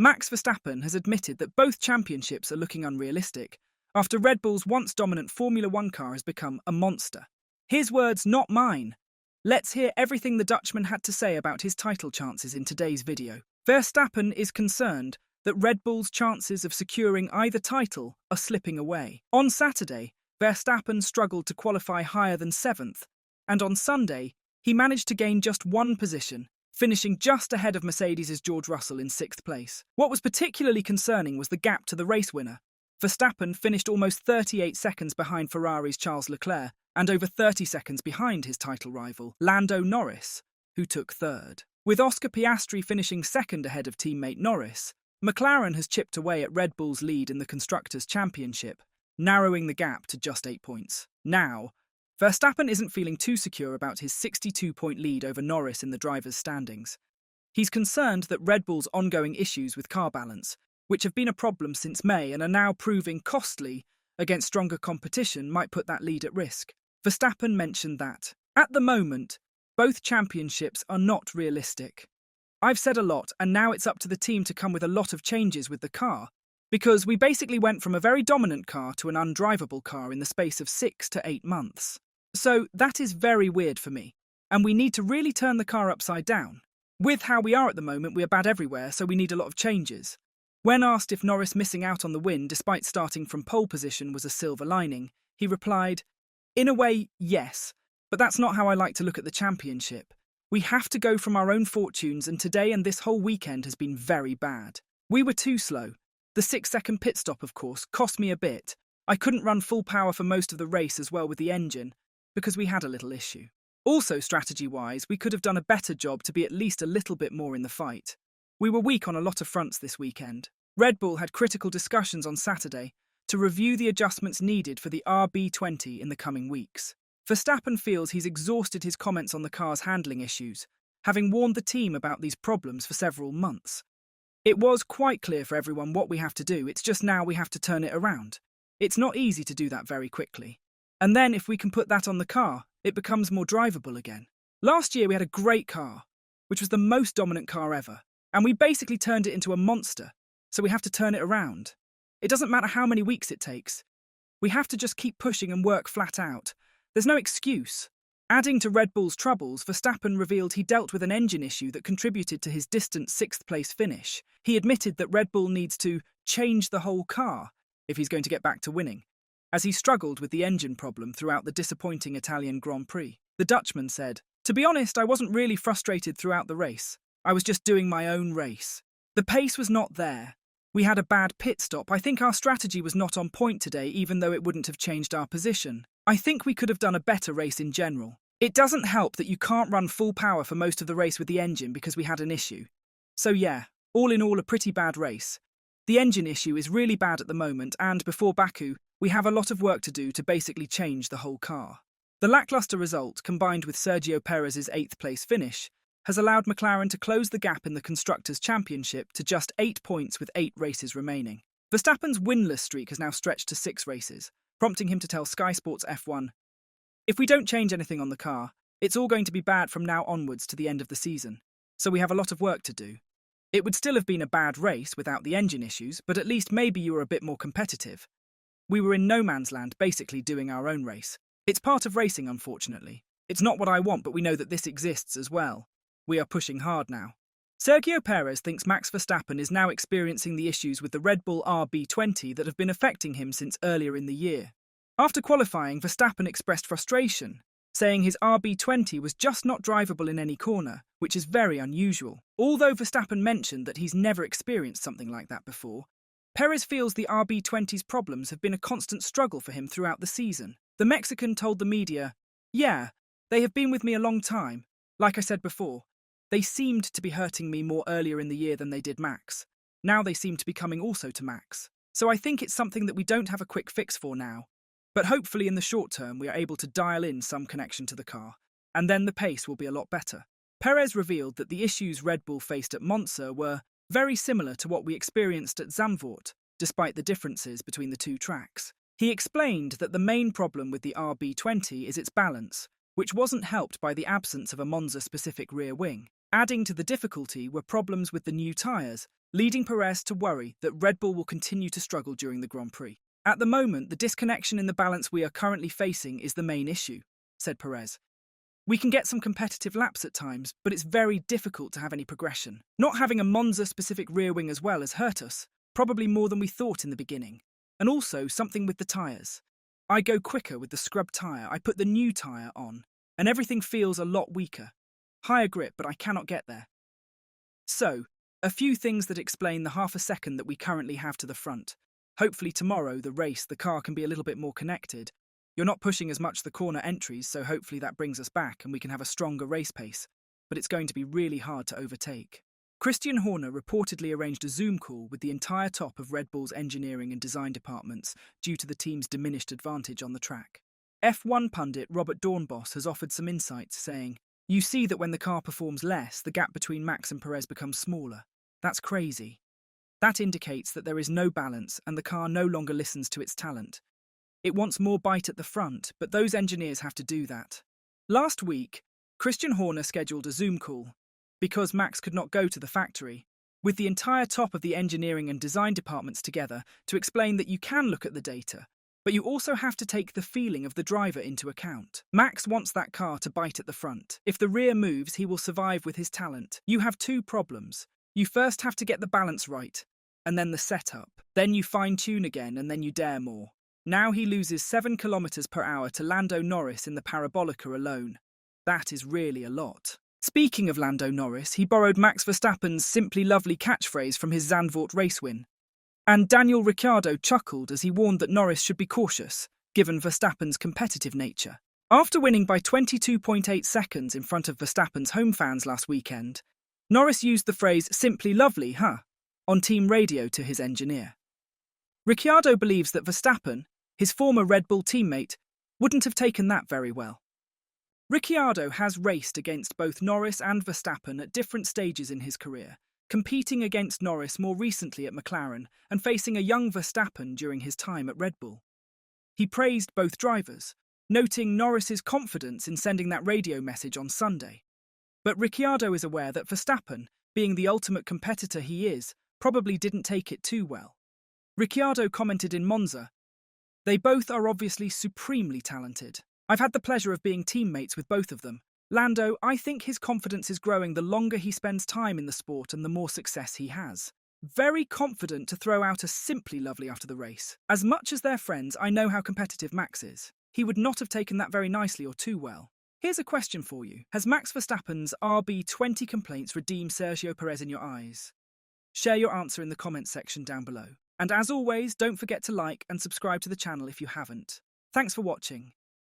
Max Verstappen has admitted that both championships are looking unrealistic after Red Bull's once dominant Formula One car has become a monster. His words, not mine. Let's hear everything the Dutchman had to say about his title chances in today's video. Verstappen is concerned that Red Bull's chances of securing either title are slipping away. On Saturday, Verstappen struggled to qualify higher than 7th, and on Sunday, he managed to gain just one position, finishing just ahead of Mercedes' George Russell in 6th place. What was particularly concerning was the gap to the race winner. Verstappen finished almost 38 seconds behind Ferrari's Charles Leclerc and over 30 seconds behind his title rival, Lando Norris, who took 3rd. With Oscar Piastri finishing 2nd ahead of teammate Norris, McLaren has chipped away at Red Bull's lead in the Constructors' Championship, narrowing the gap to just 8 points. Now, Verstappen isn't feeling too secure about his 62-point lead over Norris in the drivers' standings. He's concerned that Red Bull's ongoing issues with car balance, which have been a problem since May and are now proving costly against stronger competition, might put that lead at risk. Verstappen mentioned that, at the moment, both championships are not realistic. I've said a lot, and now it's up to the team to come with a lot of changes with the car, because we basically went from a very dominant car to an undrivable car in the space of 6 to 8 months. So that is very weird for me, and we need to really turn the car upside down. With how we are at the moment, we are bad everywhere, so we need a lot of changes. When asked if Norris missing out on the win despite starting from pole position was a silver lining, he replied, "In a way, yes, but that's not how I like to look at the championship. We have to go from our own fortunes, and today and this whole weekend has been very bad. We were too slow. The 6-second pit stop, of course, cost me a bit. I couldn't run full power for most of the race as well with the engine, because we had a little issue. Also, strategy-wise, we could have done a better job to be at least a little bit more in the fight. We were weak on a lot of fronts this weekend." Red Bull had critical discussions on Saturday to review the adjustments needed for the RB20 in the coming weeks. Verstappen feels he's exhausted his comments on the car's handling issues, having warned the team about these problems for several months. "It was quite clear for everyone what we have to do, it's just now we have to turn it around. It's not easy to do that very quickly. And then if we can put that on the car, it becomes more drivable again. Last year we had a great car, which was the most dominant car ever, and we basically turned it into a monster, so we have to turn it around. It doesn't matter how many weeks it takes. We have to just keep pushing and work flat out. There's no excuse." Adding to Red Bull's troubles, Verstappen revealed he dealt with an engine issue that contributed to his distant 6th-place finish. He admitted that Red Bull needs to change the whole car if he's going to get back to winning, as he struggled with the engine problem throughout the disappointing Italian Grand Prix. The Dutchman said, "To be honest, I wasn't really frustrated throughout the race. I was just doing my own race. The pace was not there. We had a bad pit stop. I think our strategy was not on point today, even though it wouldn't have changed our position. I think we could have done a better race in general. It doesn't help that you can't run full power for most of the race with the engine because we had an issue. So yeah, all in all a pretty bad race. The engine issue is really bad at the moment, and before Baku, we have a lot of work to do to basically change the whole car." The lacklustre result, combined with Sergio Perez's 8th-place finish, has allowed McLaren to close the gap in the Constructors' Championship to just 8 points with 8 races remaining. Verstappen's winless streak has now stretched to 6 races, prompting him to tell Sky Sports F1, "If we don't change anything on the car, it's all going to be bad from now onwards to the end of the season, so we have a lot of work to do. It would still have been a bad race without the engine issues, but at least maybe you were a bit more competitive. We were in no man's land, basically doing our own race. It's part of racing, unfortunately. It's not what I want, but we know that this exists as well. We are pushing hard now." Sergio Perez thinks Max Verstappen is now experiencing the issues with the Red Bull RB20 that have been affecting him since earlier in the year. After qualifying, Verstappen expressed frustration, saying his RB20 was just not drivable in any corner, which is very unusual. Although Verstappen mentioned that he's never experienced something like that before, Perez feels the RB20's problems have been a constant struggle for him throughout the season. The Mexican told the media, "Yeah, they have been with me a long time. Like I said before, they seemed to be hurting me more earlier in the year than they did Max. Now they seem to be coming also to Max. So I think it's something that we don't have a quick fix for now. But hopefully in the short term we are able to dial in some connection to the car, and then the pace will be a lot better." Perez revealed that the issues Red Bull faced at Monza were very similar to what we experienced at Zandvoort, despite the differences between the two tracks. He explained that the main problem with the RB20 is its balance, which wasn't helped by the absence of a Monza-specific rear wing. Adding to the difficulty were problems with the new tyres, leading Perez to worry that Red Bull will continue to struggle during the Grand Prix. At the moment, the disconnection in the balance we are currently facing is the main issue, said Perez. We can get some competitive laps at times, but it's very difficult to have any progression. Not having a Monza-specific rear wing as well has hurt us, probably more than we thought in the beginning. And also something with the tyres. I go quicker with the scrub tyre, I put the new tyre on, and everything feels a lot weaker. Higher grip, but I cannot get there. So, a few things that explain the half a second that we currently have to the front. Hopefully tomorrow, the car can be a little bit more connected. You're not pushing as much the corner entries, so hopefully that brings us back and we can have a stronger race pace, but it's going to be really hard to overtake. Christian Horner reportedly arranged a Zoom call with the entire top of Red Bull's engineering and design departments due to the team's diminished advantage on the track. F1 pundit Robert Dornbos has offered some insights, saying, "You see that when the car performs less, the gap between Max and Perez becomes smaller. That's crazy. That indicates that there is no balance and the car no longer listens to its talent. It wants more bite at the front, but those engineers have to do that." Last week, Christian Horner scheduled a Zoom call, because Max could not go to the factory, with the entire top of the engineering and design departments together to explain that you can look at the data, but you also have to take the feeling of the driver into account. Max wants that car to bite at the front. If the rear moves, he will survive with his talent. You have two problems. You first have to get the balance right, and then the setup. Then you fine-tune again, and then you dare more. Now he loses 7 km/h to Lando Norris in the Parabolica alone. That is really a lot. Speaking of Lando Norris, he borrowed Max Verstappen's simply lovely catchphrase from his Zandvoort race win. And Daniel Ricciardo chuckled as he warned that Norris should be cautious, given Verstappen's competitive nature. After winning by 22.8 seconds in front of Verstappen's home fans last weekend, Norris used the phrase "simply lovely, huh?" on team radio to his engineer. Ricciardo believes that Verstappen, his former Red Bull teammate, wouldn't have taken that very well. Ricciardo has raced against both Norris and Verstappen at different stages in his career, competing against Norris more recently at McLaren and facing a young Verstappen during his time at Red Bull. He praised both drivers, noting Norris's confidence in sending that radio message on Sunday. But Ricciardo is aware that Verstappen, being the ultimate competitor he is, probably didn't take it too well. Ricciardo commented in Monza, "They both are obviously supremely talented. I've had the pleasure of being teammates with both of them. Lando, I think his confidence is growing the longer he spends time in the sport and the more success he has. Very confident to throw out a simply lovely after the race. As much as they're friends, I know how competitive Max is. He would not have taken that very nicely or too well." Here's a question for you. Has Max Verstappen's RB20 complaints redeemed Sergio Perez in your eyes? Share your answer in the comments section down below. And as always, don't forget to like and subscribe to the channel if you haven't. Thanks for watching.